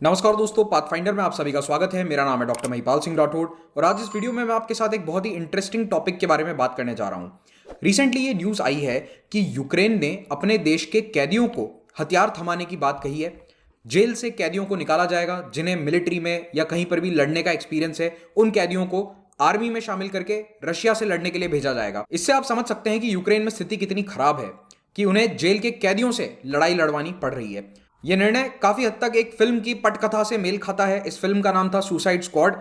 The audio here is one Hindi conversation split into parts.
नमस्कार दोस्तों, पाथफाइंडर में आप सभी का स्वागत है। मेरा नाम है डॉक्टर महिपाल सिंह राठौड़ और आज इस वीडियो में मैं आपके साथ एक बहुत ही इंटरेस्टिंग टॉपिक के बारे में बात करने जा रहा हूं। रिसेंटली ये न्यूज़ आई है कि यूक्रेन ने अपने देश के कैदियों को हथियार थमाने की बात कही है। जेल से कैदियों को निकाला जाएगा जिन्हें मिलिट्री में या कहीं पर भी लड़ने का एक्सपीरियंस है। उन कैदियों को आर्मी में शामिल करके रशिया से लड़ने के लिए भेजा जाएगा। इससे आप समझ सकते हैं कि यूक्रेन में स्थिति कितनी खराब है कि उन्हें जेल के कैदियों से लड़ाई लड़वानी पड़ रही है। यह निर्णय काफी हद तक एक फिल्म की पटकथा से मेल खाता है। इस फिल्म का नाम था सुसाइड स्क्वाड।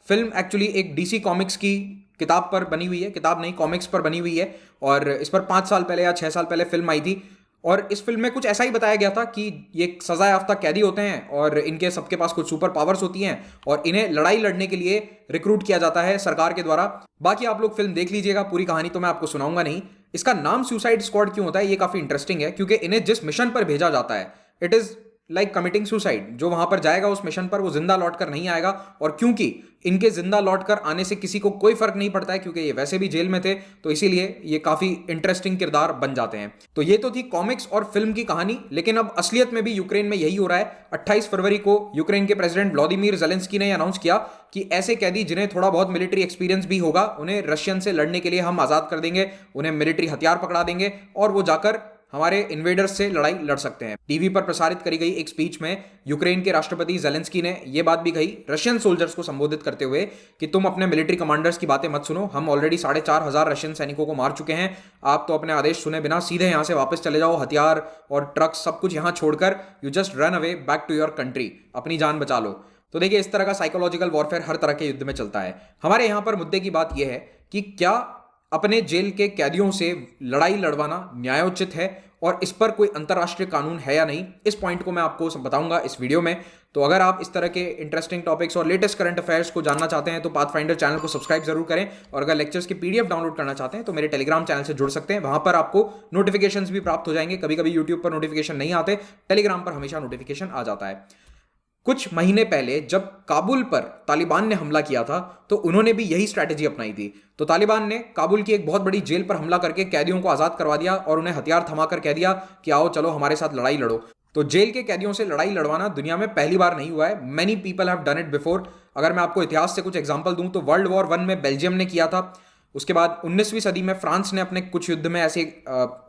फिल्म एक्चुअली एक डीसी कॉमिक्स की किताब पर बनी हुई है, किताब नहीं कॉमिक्स पर बनी हुई है, और इस पर 5 साल पहले या 6 साल पहले फिल्म आई थी। और इस फिल्म में कुछ ऐसा ही बताया गया था कि ये सजा याफ्ता कैदी होते हैं और इनके सबके पास कुछ सुपर पावर्स होती हैं और इन्हें लड़ाई लड़ने के लिए रिक्रूट किया जाता है सरकार के द्वारा। बाकी आप लोग फिल्म देख लीजिएगा, पूरी कहानी तो मैं आपको सुनाऊंगा नहीं। इसका नाम सुसाइड स्क्वाड क्यों होता है ये काफी इंटरेस्टिंग है, क्योंकि इन्हें जिस मिशन पर भेजा जाता है it is like committing suicide. जो वहां पर जाएगा उस मिशन पर वो जिंदा लौट कर नहीं आएगा, और क्योंकि इनके जिंदा लौट कर आने से किसी को कोई फर्क नहीं पड़ता है क्योंकि ये वैसे भी जेल में थे, तो इसीलिए ये काफी इंटरेस्टिंग किरदार बन जाते हैं। तो ये तो थी कॉमिक्स और फिल्म की कहानी, लेकिन अब असलियत में भी यूक्रेन में यही हो रहा है। 28 फरवरी को यूक्रेन के प्रेसिडेंट व्लादिमीर जेलेंस्की ने अनाउंस किया कि ऐसे कैदी जिन्हें थोड़ा बहुत मिलिट्री एक्सपीरियंस भी होगा उन्हें रशियन से लड़ने के लिए हम आजाद कर देंगे, उन्हें मिलिट्री हथियार पकड़ा देंगे और वो जाकर हमारे इन्वेडर्स से लड़ाई लड़ सकते हैं। टीवी पर प्रसारित करी गई एक स्पीच में यूक्रेन के राष्ट्रपति जेलेंस्की ने यह बात भी कही रशियन सोल्जर्स को संबोधित करते हुए कि तुम अपने मिलिट्री कमांडर्स की बातें मत सुनो, हम ऑलरेडी 4,500 रशियन सैनिकों को मार चुके हैं। आप तो अपने आदेश सुने बिना सीधे यहां से वापस चले जाओ, हथियार और ट्रक सब कुछ यहां छोड़कर you just run away back to your country, अपनी जान बचा लो। तो देखिए, इस तरह का साइकोलॉजिकल वॉरफेयर हर तरह के युद्ध में चलता है। हमारे यहां पर मुद्दे की बात यह है कि क्या अपने जेल के कैदियों से लड़ाई लड़वाना न्यायोचित है और इस पर कोई अंतर्राष्ट्रीय कानून है या नहीं। इस पॉइंट को मैं आपको बताऊंगा इस वीडियो में। तो अगर आप इस तरह के इंटरेस्टिंग टॉपिक्स और लेटेस्ट करंट अफेयर्स को जानना चाहते हैं तो पाथफाइंडर चैनल को सब्सक्राइब जरूर करें, और अगर लेक्चर्स की पीडीएफ डाउनलोड करना चाहते हैं तो मेरे टेलीग्राम चैनल से जुड़ सकते हैं। वहां पर आपको नोटिफिकेशंस भी प्राप्त हो जाएंगे। कभी कभी यूट्यूब पर नोटिफिकेशन नहीं आते, टेलीग्राम पर हमेशा नोटिफिकेशन आ जाता है। कुछ महीने पहले जब काबुल पर तालिबान ने हमला किया था तो उन्होंने भी यही स्ट्रैटेजी अपनाई थी। तो तालिबान ने काबुल की एक बहुत बड़ी जेल पर हमला करके कैदियों को आजाद करवा दिया और उन्हें हथियार थमाकर कह दिया कि आओ चलो हमारे साथ लड़ाई लड़ो। तो जेल के कैदियों से लड़ाई लड़वाना दुनिया में पहली बार नहीं हुआ है। Many people have done it before. अगर मैं आपको इतिहास से कुछ एग्जांपल दूं तो वर्ल्ड वॉर 1 में बेल्जियम ने किया था। उसके बाद 19वीं सदी में फ्रांस ने अपने कुछ युद्ध में ऐसे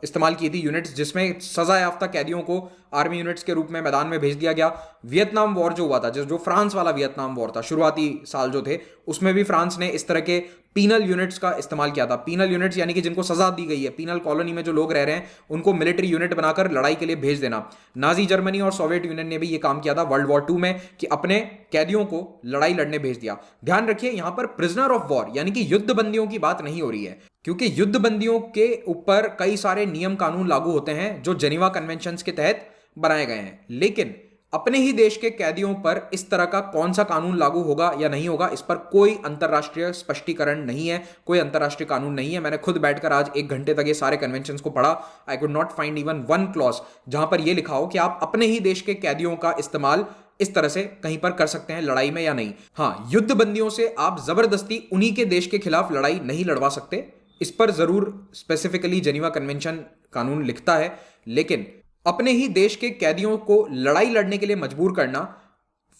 इस्तेमाल की थी यूनिट्स जिसमें सजा याफ्ता कैदियों को आर्मी यूनिट्स के रूप में मैदान में भेज दिया गया। वियतनाम वॉर जो हुआ था, जो फ्रांस वाला वियतनाम वॉर था, शुरुआती साल जो थे, उसमें भी फ्रांस ने इस तरह के पीनल यूनिट्स का इस्तेमाल किया था। पीनल यूनिट्स यानी कि जिनको सजा दी गई है, पीनल कॉलोनी में जो लोग रह रहे हैं उनको मिलिट्री यूनिट बनाकर लड़ाई के लिए भेज देना। नाजी जर्मनी और सोवियत यूनियन ने भी ये काम किया था वर्ल्ड वॉर 2 में कि अपने कैदियों को लड़ाई लड़ने भेज दिया। ध्यान रखिए, यहां पर प्रिजनर ऑफ वॉर यानी कि युद्ध बंदियों की बात नहीं हो रही है, क्योंकि युद्ध बंदियों के ऊपर कई सारे नियम कानून लागू होते हैं जो जेनीवा कन्वेंशंस के तहत बनाए गए हैं। लेकिन अपने ही देश के कैदियों पर इस तरह का कौन सा कानून लागू होगा या नहीं होगा, इस पर कोई अंतर्राष्ट्रीय स्पष्टीकरण नहीं है, कोई अंतर्राष्ट्रीय कानून नहीं है। मैंने खुद बैठकर आज 1 घंटे तक ये सारे कन्वेंशंस को पढ़ा। I could not find even one clause जहां पर यह लिखा हो कि आप अपने ही देश के कैदियों का इस्तेमाल इस तरह से कहीं पर कर सकते हैं लड़ाई में या नहीं। हाँ, युद्ध बंदियों से आप जबरदस्ती उन्हीं के देश के खिलाफ लड़ाई नहीं लड़वा सकते, इस पर जरूर स्पेसिफिकली जेनीवा कन्वेंशन कानून लिखता है। लेकिन अपने ही देश के कैदियों को लड़ाई लड़ने के लिए मजबूर करना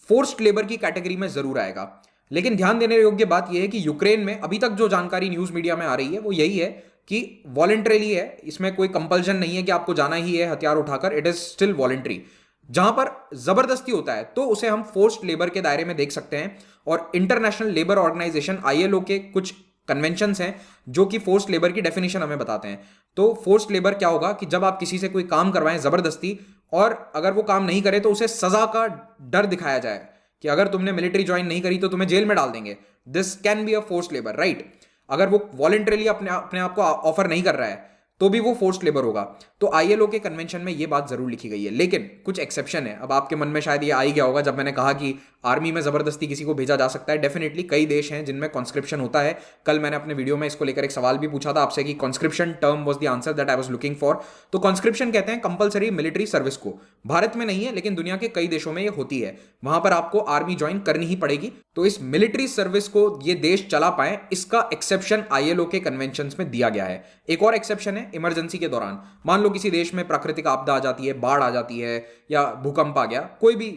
फोर्स्ड लेबर की कैटेगरी में जरूर आएगा। लेकिन ध्यान देने योग्य बात यह है कि यूक्रेन में अभी तक जो जानकारी न्यूज मीडिया में आ रही है वो यही है कि वॉलेंट्रीली है, इसमें कोई कंपल्शन नहीं है कि आपको जाना ही है हथियार उठाकर, इट इज स्टिल वॉलेंट्री। जहां पर जबरदस्ती होता है तो उसे हम फोर्स्ड लेबर के दायरे में देख सकते हैं। और इंटरनेशनल लेबर ऑर्गेनाइजेशन आईएलओ के कुछ कन्वेंशंस हैं जो कि फोर्स्ड लेबर की डेफिनेशन हमें बताते हैं। तो फोर्स्ड लेबर क्या होगा कि जब आप किसी से कोई काम करवाएं जबरदस्ती, और अगर वो काम नहीं करे तो उसे सजा का डर दिखाया जाए कि अगर तुमने मिलिट्री ज्वाइन नहीं करी तो तुम्हें जेल में डाल देंगे। This can be a forced labour, right. अगर वो वॉलेंटरीली अपने आप को ऑफर नहीं कर रहा है तो भी वो फोर्स्ड लेबर होगा। तो आईएलओ के कन्वेंशन में ये बात जरूर लिखी गई है, लेकिन कुछ एक्सेप्शन है। अब आपके मन में शायद ये आ ही गया होगा जब मैंने कहा कि आर्मी में जबरदस्ती किसी को भेजा जा सकता है। डेफिनेटली कई देश हैं जिनमें कॉन्स्क्रिप्शन होता है। कल मैंने अपने वीडियो में इसको लेकर एक सवाल भी पूछा था आपसे कि conscription term was the answer that I was looking for. तो कॉन्स्क्रिप्शन कहते हैं कंपलसरी मिलिट्री सर्विस को। भारत में नहीं है लेकिन दुनिया के कई देशों में ये होती है, वहां पर आपको आर्मी ज्वाइन करनी ही पड़ेगी। तो इस मिलिट्री सर्विस को ये देश चला पाए, इसका एक्सेप्शन आईएलओ के कन्वेंशन में दिया गया है। एक और एक्सेप्शन है इमरजेंसी के दौरान। मान लो किसी देश में प्राकृतिक आपदा आ जाती है, बाढ़ आ जाती है या भूकंप आ गया, कोई भी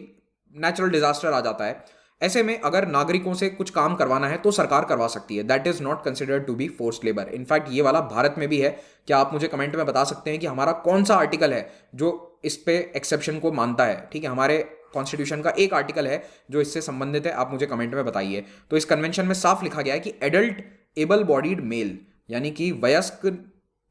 नेचुरल डिजास्टर आ जाता है, ऐसे में अगर नागरिकों से कुछ काम करवाना है तो सरकार करवा सकती है। That is not considered to be forced labour. In fact ये वाला भारत में भी है। क्या आप मुझे कमेंट में बता सकते हैं कि हमारा कौन सा आर्टिकल है जो इस पे एक्सेप्शन को मानता है? ठीक है, हमारे कॉन्स्टिट्यूशन का एक आर्टिकल है जो इससे संबंधित है, आप मुझे कमेंट में बताइए। तो इस कन्वेंशन में साफ लिखा गया है कि एडल्ट एबल बॉडीड मेल, यानी कि वयस्क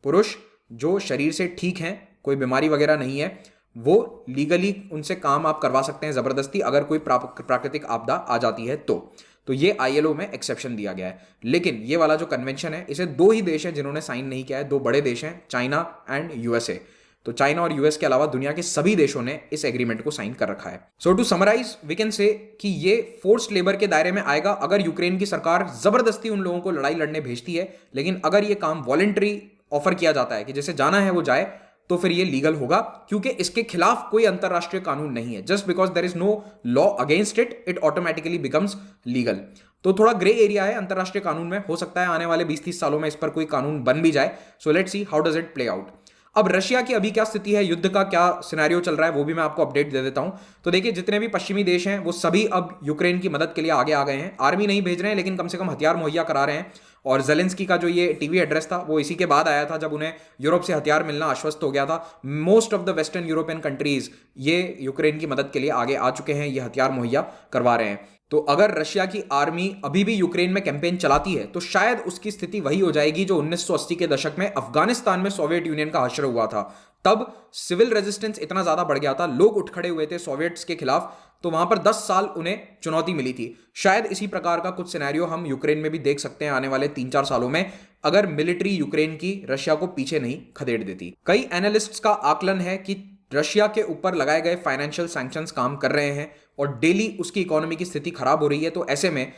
पुरुष जो शरीर से ठीक हैं, कोई बीमारी वगैरह नहीं है, वो लीगली उनसे काम आप करवा सकते हैं ज़बरदस्ती, अगर कोई प्राकृतिक आपदा आ जाती है तो ये आईएलओ में एक्सेप्शन दिया गया है। लेकिन ये वाला जो कन्वेंशन है, इसे दो ही देश हैं जिन्होंने साइन नहीं किया है, दो बड़े देश हैं, चाइना एंड यूएसए। तो चाइना और यूएस के अलावा दुनिया के सभी देशों ने इस एग्रीमेंट को साइन कर रखा है। So to summarize we can say कि ये फोर्स्ड लेबर के दायरे में आएगा अगर यूक्रेन की सरकार जबरदस्ती उन लोगों को लड़ाई लड़ने भेजती है। लेकिन अगर ये काम वॉलंटरी ऑफर किया जाता है कि जैसे जाना है वो जाए, तो फिर ये लीगल होगा, क्योंकि इसके खिलाफ कोई अंतरराष्ट्रीय कानून नहीं है। Just because there is no law against it, it automatically becomes legal. तो थोड़ा ग्रे एरिया है अंतरराष्ट्रीय कानून में, हो सकता है आने वाले 20-30 सालों में इस पर कोई कानून बन भी जाए। So let's see how does it play out. अब रशिया की अभी क्या स्थिति है, युद्ध का क्या सिनेरियो चल रहा है, वो भी मैं आपको अपडेट दे देता हूं। तो देखिए, जितने भी पश्चिमी देश हैं वो सभी अब यूक्रेन की मदद के लिए आगे आ गए हैं। आर्मी नहीं भेज रहे हैं, लेकिन कम से कम हथियार मुहैया करा रहे हैं। और जेलेंस्की का जो ये टीवी एड्रेस था वो इसी के बाद आया था, जब उन्हें यूरोप से हथियार मिलना आश्वस्त हो गया था। Most of the western European countries ये यूक्रेन की मदद के लिए आगे आ चुके हैं, ये हथियार मुहैया करवा रहे हैं। तो अगर रशिया की आर्मी अभी भी यूक्रेन में कैंपेन चलाती है तो शायद उसकी स्थिति वही हो जाएगी जो 1980 के दशक में अफगानिस्तान में सोवियत यूनियन का हश्र हुआ था। तब सिविल रेजिस्टेंस इतना ज्यादा बढ़ गया था, लोग उठ खड़े हुए थे सोवियट्स के खिलाफ, तो वहां पर 10 साल उन्हें चुनौती मिली थी। शायद इसी प्रकार का कुछ सिनेरियो हम यूक्रेन में भी देख सकते हैं आने वाले 3-4 सालों में, अगर मिलिट्री यूक्रेन की रशिया को पीछे नहीं खदेड़ देती। कई एनालिस्ट्स का आकलन है कि रशिया के ऊपर लगाए गए फाइनेंशियल सैंक्शंस काम कर रहे हैं और डेली उसकी इकोनॉमी की स्थिति खराब हो रही है। तो ऐसे में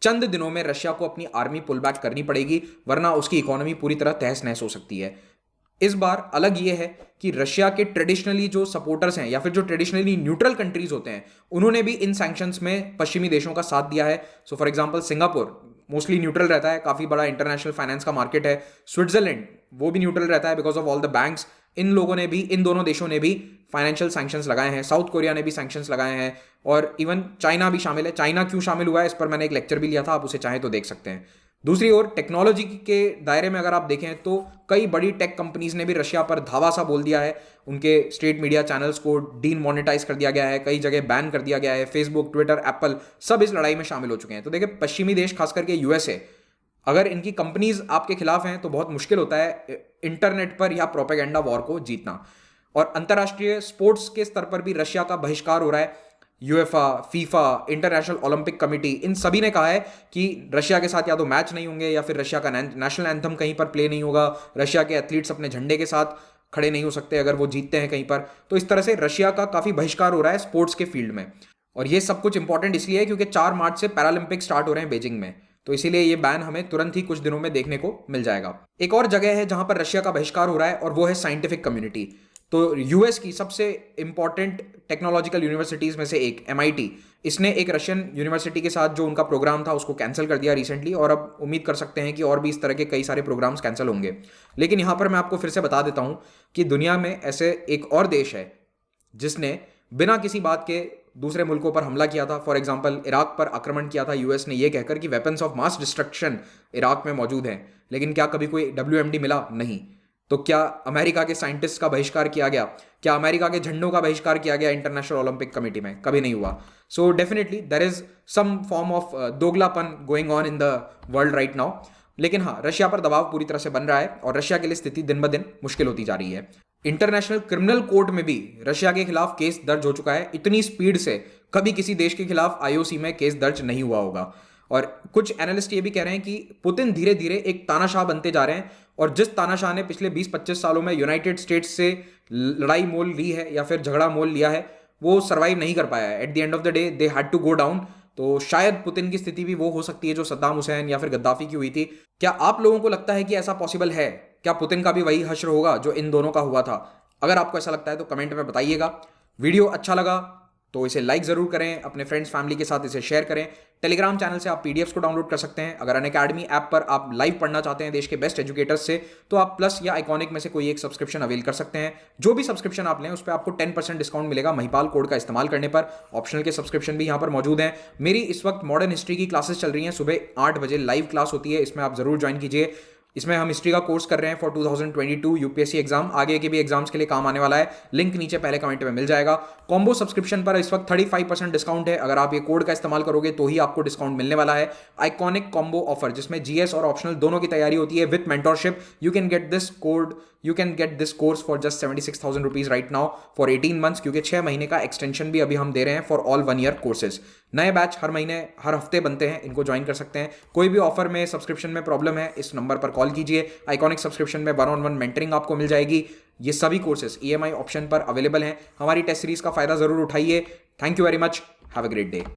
चंद दिनों में रशिया को अपनी आर्मी पुल बैक करनी पड़ेगी, वरना उसकी इकोनॉमी पूरी तरह तहस नहस हो सकती है। इस बार अलग ये है कि रशिया के ट्रेडिशनली जो सपोर्टर्स हैं या फिर जो ट्रेडिशनली न्यूट्रल कंट्रीज होते हैं, उन्होंने भी इन सैंक्शंस में पश्चिमी देशों का साथ दिया है। So for example Singapore mostly neutral रहता है, काफी बड़ा इंटरनेशनल फाइनेंस का मार्केट है। स्विट्जरलैंड वो भी न्यूट्रल रहता है because of all the banks. इन लोगों ने भी, इन दोनों देशों ने भी फाइनेंशियल सैंक्शंस लगाए हैं। साउथ कोरिया ने भी सैंक्शंस लगाए हैं और इवन चाइना भी शामिल है। चाइना क्यों शामिल हुआ है इस पर मैंने एक लेक्चर भी लिया था, आप उसे चाहें तो देख सकते हैं। दूसरी ओर टेक्नोलॉजी के दायरे में अगर आप देखें तो कई बड़ी टेक कंपनीज ने भी रशिया पर धावा सा बोल दिया है। उनके स्टेट मीडिया चैनल्स को डीमोनेटाइज कर दिया गया है, कई जगह बैन कर दिया गया है। फेसबुक, ट्विटर, एप्पल सब इस लड़ाई में शामिल हो चुके हैं। तो देखिए, पश्चिमी देश खास करके यूएसए, अगर इनकी कंपनीज आपके खिलाफ हैं तो बहुत मुश्किल होता है इंटरनेट पर या प्रोपेगेंडा वॉर को जीतना। और अंतर्राष्ट्रीय स्पोर्ट्स के स्तर पर भी रशिया का बहिष्कार हो रहा है। UEFA, FIFA, International Olympic Committee, इन सभी ने कहा है कि रशिया के साथ या तो मैच नहीं होंगे या फिर रशिया का नेशनल एंथम कहीं पर प्ले नहीं होगा। रशिया के एथलीट्स अपने झंडे के साथ खड़े नहीं हो सकते अगर वो जीतते हैं कहीं पर। तो इस तरह से रशिया का काफी बहिष्कार हो रहा है स्पोर्ट्स के फील्ड में। और ये सब कुछ इंपॉर्टेंट इसलिए है क्योंकि 4 मार्च से पैरालंपिक स्टार्ट हो रहे हैं बीजिंग में, तो इसीलिए ये बैन हमें तुरंत ही कुछ दिनों में देखने को मिल जाएगा। एक और जगह है जहां पर रशिया का बहिष्कार हो रहा है और वो है साइंटिफिक कम्युनिटी। तो यूएस की सबसे इंपॉर्टेंट टेक्नोलॉजिकल यूनिवर्सिटीज में से एक एमआईटी, इसने एक रशियन यूनिवर्सिटी के साथ जो उनका प्रोग्राम था उसको कैंसिल कर दिया रिसेंटली। और अब उम्मीद कर सकते हैं कि और भी इस तरह के कई सारे प्रोग्राम्स कैंसिल होंगे। लेकिन यहां पर मैं आपको फिर से बता देता हूं कि दुनिया में ऐसे एक और देश है जिसने बिना किसी बात के दूसरे मुल्कों पर हमला किया था। फॉर एग्जाम्पल, इराक पर आक्रमण किया था यूएस ने, यह कहकर कि weapons of mass destruction Iraq में मौजूद हैं। लेकिन क्या कभी कोई WMD मिला? नहीं। तो क्या अमेरिका के साइंटिस्ट का बहिष्कार किया गया? क्या अमेरिका के झंडों का बहिष्कार किया गया इंटरनेशनल ओलंपिक कमेटी में? कभी नहीं हुआ। So definitely there is some form of दोगलापन going on in the world right now. लेकिन हाँ, रशिया पर दबाव पूरी तरह से बन रहा है और रशिया के लिए स्थिति दिन ब दिन मुश्किल होती जा रही है। इंटरनेशनल क्रिमिनल कोर्ट में भी रशिया के खिलाफ केस दर्ज हो चुका है। इतनी स्पीड से कभी किसी देश के खिलाफ IOC में केस दर्ज नहीं हुआ होगा। और कुछ एनालिस्ट ये भी कह रहे हैं कि पुतिन धीरे धीरे एक तानाशाह बनते जा रहे हैं और जिस तानाशाह ने पिछले 20-25 सालों में यूनाइटेड स्टेट्स से लड़ाई मोल ली है या फिर झगड़ा मोल लिया है, वो सर्वाइव नहीं कर पाया है। At the end of the day they had to go down. तो शायद पुतिन की स्थिति भी वो हो सकती है जो सद्दाम हुसैन या फिर गद्दाफी की हुई थी। क्या आप लोगों को लगता है कि ऐसा पॉसिबल है? क्या पुतिन का भी वही हश्र होगा जो इन दोनों का हुआ था? अगर आपको ऐसा लगता है तो कमेंट में बताइएगा। वीडियो अच्छा लगा तो इसे लाइक ज़रूर करें, अपने फ्रेंड्स फैमिली के साथ इसे शेयर करें। टेलीग्राम चैनल से आप पीडीएफ्स को डाउनलोड कर सकते हैं। अगर अनअकैडमी ऐप पर आप लाइव पढ़ना चाहते हैं देश के बेस्ट एजुकेटर्स से, तो आप प्लस या आइकॉनिक में से कोई एक सब्सक्रिप्शन अवेल कर सकते हैं। जो भी सब्सक्रिप्शन आप लें उस पर आपको 10% डिस्काउंट मिलेगा महिपाल कोड का इस्तेमाल करने पर। ऑप्शनल के सब्सक्रिप्शन भी यहाँ पर मौजूद हैं। मेरी इस वक्त मॉडर्न हिस्ट्री की क्लासेस चल रही हैं, सुबह 8 बजे लाइव क्लास होती है, इसमें आप जरूर ज्वाइन कीजिए। इसमें हम हिस्ट्री का कोर्स कर रहे हैं फॉर 2022 यूपीएससी एग्जाम, आगे के भी एग्जाम्स के लिए काम आने वाला है। लिंक नीचे पहले कमेंट में मिल जाएगा। कॉम्बो सब्सक्रिप्शन पर इस वक्त 35% डिस्काउंट है। अगर आप ये कोड का इस्तेमाल करोगे तो ही आपको डिस्काउंट मिलने वाला है। आइकॉनिक कॉम्बो ऑफर जिसमें जीएस और ऑप्शनल दोनों की तैयारी होती है with mentorship. You can get this course for just 76,000 rupees right now for 18 months, क्योंकि 6 महीने का एक्सटेंशन भी अभी हम दे रहे हैं फॉर ऑल 1 ईयर कोर्सेज। नए बैच हर महीने हर हफ्ते बनते हैं, इनको ज्वाइन कर सकते हैं। कोई भी ऑफर में सब्सक्रिप्शन में प्रॉब्लम है, इस नंबर पर कॉल कीजिए। आइकॉनिक सब्सक्रिप्शन में 1-on-1 मेंटरिंग आपको मिल जाएगी। ये सभी कोर्सेज ईएमआई ऑप्शन पर अवेलेबल हैं। हमारी टेस्ट सीरीज का फायदा जरूर उठाइए। Thank you very much, have a great day.